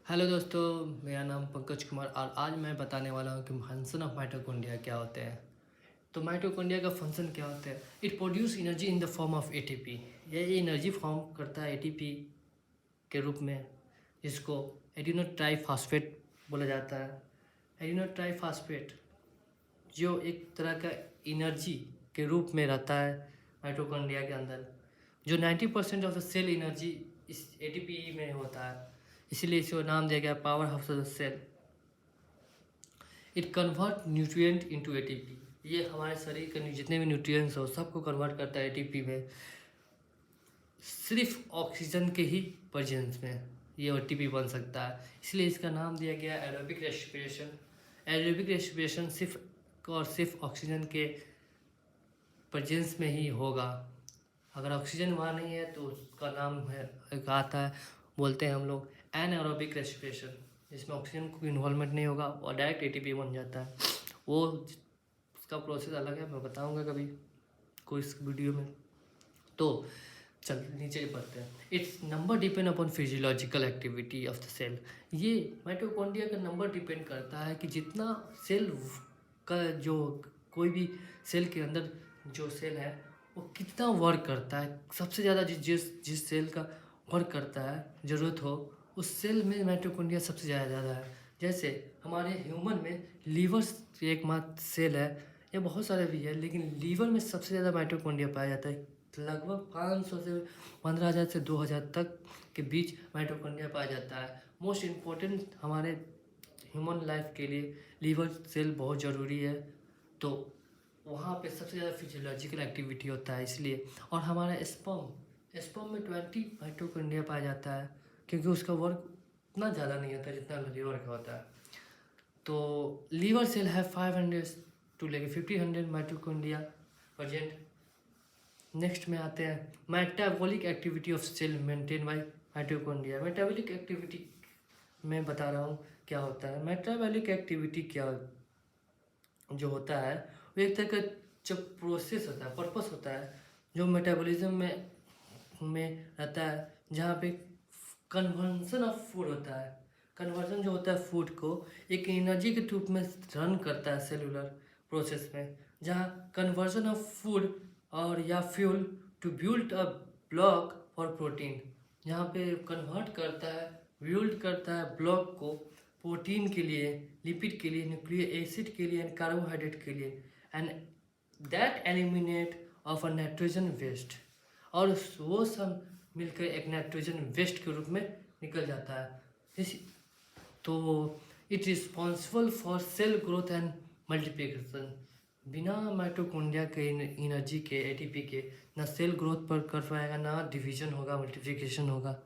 Hello दोस्तों, मेरा नाम पंकज कुमार और आज मैं बताने वाला हूँ कि फंक्शन ऑफ माइटोकॉन्ड्रिया क्या होते हैं। तो माइटोकॉन्ड्रिया का फंक्शन क्या होता है? It produce energy in the form of ATP. ये एनर्जी फॉर्म करता है एटीपी के रूप में, जिसको एडिनो ट्राईफॉस्फेट बोला जाता है। एडिनो ट्राईफॉस्फेट जो एक तरह का एनर्जी के रूप में रहता है माइटोकॉन्ड्रिया के अंदर, जो 90% ऑफ द सेल एनर्जी इस एटीपी में होता है। इसीलिए इसको नाम दिया गया power house of the cell. It convert nutrient into ATP. ये हमारे शरीर के जितने भी न्यूट्रिएंट्स हो सबको कन्वर्ट करता है एटीपी में, सिर्फ ऑक्सीजन के ही प्रेजेंस में ये एटीपी बन सकता है। इसलिए इसका नाम दिया गया एरोबिक रेस्पिरेशन। एरोबिक रेस्पिरेशन सिर्फ और सिर्फ ऑक्सीजन के प्रेजेंस में ही होगा। अगर ऑक्सीजन वहाँ नहीं है तो उसका नाम है, एक आता है, बोलते हैं हम लोग एनारोबिक रेस्पिरेशन, जिसमें ऑक्सीजन को इन्वॉल्वमेंट नहीं होगा और डायरेक्ट एटीपी बन जाता है। वो उसका प्रोसेस अलग है, मैं बताऊंगा कभी कोई इस वीडियो में। तो चल नीचे बढ़ते हैं। Its number depend upon physiological activity of the cell. ये माइटोकॉन्ड्रिया का नंबर डिपेंड करता है कि जितना सेल का जो कोई भी सेल के अंदर जो सेल है वो कितना वर्क करता है। सबसे ज़्यादा जिस सेल का वर्क करता है ज़रूरत हो, उस सेल में माइटोकॉन्ड्रिया सबसे ज़्यादा है। जैसे हमारे ह्यूमन में लीवर एकमात्र सेल है, या बहुत सारे भी है, लेकिन लीवर में सबसे ज़्यादा माइटोकॉन्ड्रिया पाया जाता है। लगभग 500 से 15,000 से 2,000 तक के बीच माइटोकॉन्ड्रिया पाया जाता है। मोस्ट इम्पोर्टेंट हमारे ह्यूमन लाइफ के लिए लीवर सेल बहुत ज़रूरी है। तो वहाँ पे सबसे ज़्यादा फिजियोलॉजिकल एक्टिविटी होता है इसलिए। और हमारा स्पर्म में 20 माइटोकॉन्ड्रिया पाया जाता है, क्योंकि उसका वर्क उतना ज़्यादा नहीं होता जितना लीवर का होता है। तो लीवर सेल है 500 टू लेके 1500 माइटोकॉन्ड्रिया प्रेजेंट। नेक्स्ट में आते हैं metabolic activity of cell maintain by mitochondria. Metabolic activity मैं बता रहा हूँ क्या होता है। मेटाबॉलिक एक्टिविटी क्या जो होता है वो एक तरह का जब प्रोसेस होता है, पर्पस होता है, जो मेटाबॉलिज्म में रहता है, जहाँ पे कन्वर्जन ऑफ फूड होता है। कन्वर्जन जो होता है फूड को एक एनर्जी के रूप में रन करता है सेलुलर प्रोसेस में, जहाँ कन्वर्जन ऑफ फूड और या fuel to build a block for protein, जहाँ पे कन्वर्ट करता है, बिल्ड करता है ब्लॉक को प्रोटीन के लिए, लिपिड के लिए, न्यूक्लिक एसिड के लिए एंड कार्बोहाइड्रेट के लिए, and that eliminate of a nitrogen waste. और वो सब मिलकर एक नाइट्रोजन वेस्ट के रूप में निकल जाता है। इस तो it responsible for sale growth and multiplication. बिना माइटोकॉन्ड्रिया के एनर्जी के एटीपी के ना सेल ग्रोथ पर कर पाएगा, ना डिवीजन होगा, मल्टीप्लिकेशन होगा।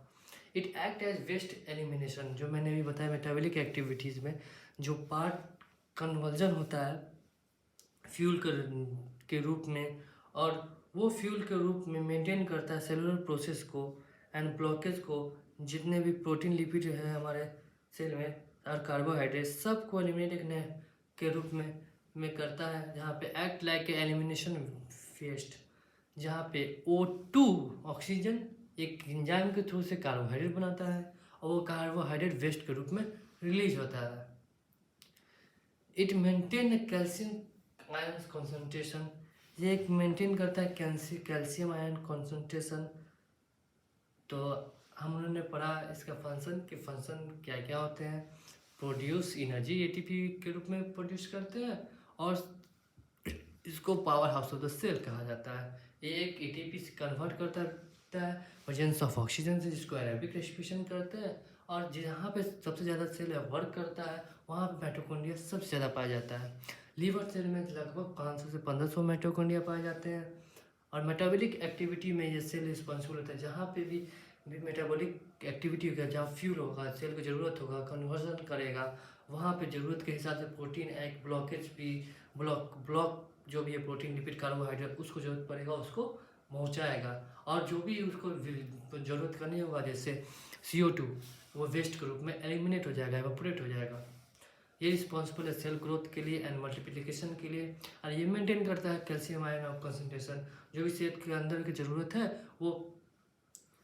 It act as waste elimination, जो मैंने भी बताया मेटाबॉलिक एक्टिविटीज़ में जो पार्ट कन्वर्जन होता है फ्यूल के रूप में, और वो फ्यूल के रूप में मेंटेन करता है सेलुलर प्रोसेस को एंड ब्लॉकेज को, जितने भी प्रोटीन लिपिड है हमारे सेल में और कार्बोहाइड्रेट सबको एलिमिनेट के रूप में करता है। जहाँ पे एक्ट लाइक एलिमिनेशन वेस्ट, जहाँ पे O2 ऑक्सीजन एक एंजाइम के थ्रू से कार्बोहाइड्रेट बनाता है और वो कार्बोहाइड्रेट वेस्ट के रूप में रिलीज होता है। It maintain calcium ion concentration, ये एक मेंटेन करता है कैल्शियम आयन कॉन्सेंट्रेशन। तो हम लोगों ने पढ़ा इसका फंक्शन कि फंक्शन क्या क्या होते हैं। प्रोड्यूस एनर्जी एटीपी के रूप में प्रोड्यूस करते हैं, और इसको power house of the cell कहा जाता है। ये एक एटीपी से कन्वर्ट करता है प्रेजेंस ऑफ ऑक्सीजन से, जिसको एरोबिक रेस्पिरेशन करते हैं। और जहाँ पे सबसे ज़्यादा सेल वर्क करता है वहाँ पे माइटोकॉन्ड्रिया सबसे ज़्यादा पाया जाता है। लीवर सेल में लगभग 500 से 1500 माइटोकॉन्ड्रिया पाए जाते हैं। और मेटाबॉलिक एक्टिविटी में ये सेल रिस्पॉन्सिबल होता है, जहाँ पे भी मेटाबॉलिक एक्टिविटी होगा, जहाँ फ्यूल होगा, सेल को ज़रूरत होगा, कन्वर्जन करेगा, वहाँ पे ज़रूरत के हिसाब से प्रोटीन एक ब्लॉकेज भी ब्लॉक जो भी है प्रोटीन लिपिड कार्बोहाइड्रेट उसको ज़रूरत पड़ेगा उसको पहुँचाएगा। और जो भी उसको ज़रूरत का नहीं होगा, जैसे CO2, वो वेस्ट के रूप में एलिमिनेट हो जाएगा, एवापोरेट हो जाएगा। ये रिस्पॉन्सिबल है सेल ग्रोथ के लिए एंड मल्टीप्लिकेशन के लिए। और ये मेंटेन करता है कैल्शियम आयन ऑफ कंसंट्रेशन, जो भी सेल के अंदर की ज़रूरत है वो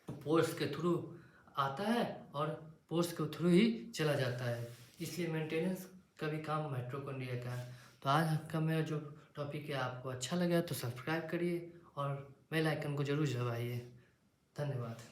पोर्स के थ्रू आता है और फोर्स के थ्रू ही चला जाता है, इसलिए मेंटेनेंस का भी काम माइटोकॉन्ड्रिया का है। तो आज का मेरा जो टॉपिक है आपको अच्छा लगा तो सब्सक्राइब करिए और बेल आइकन को जरूर दबाइए। धन्यवाद।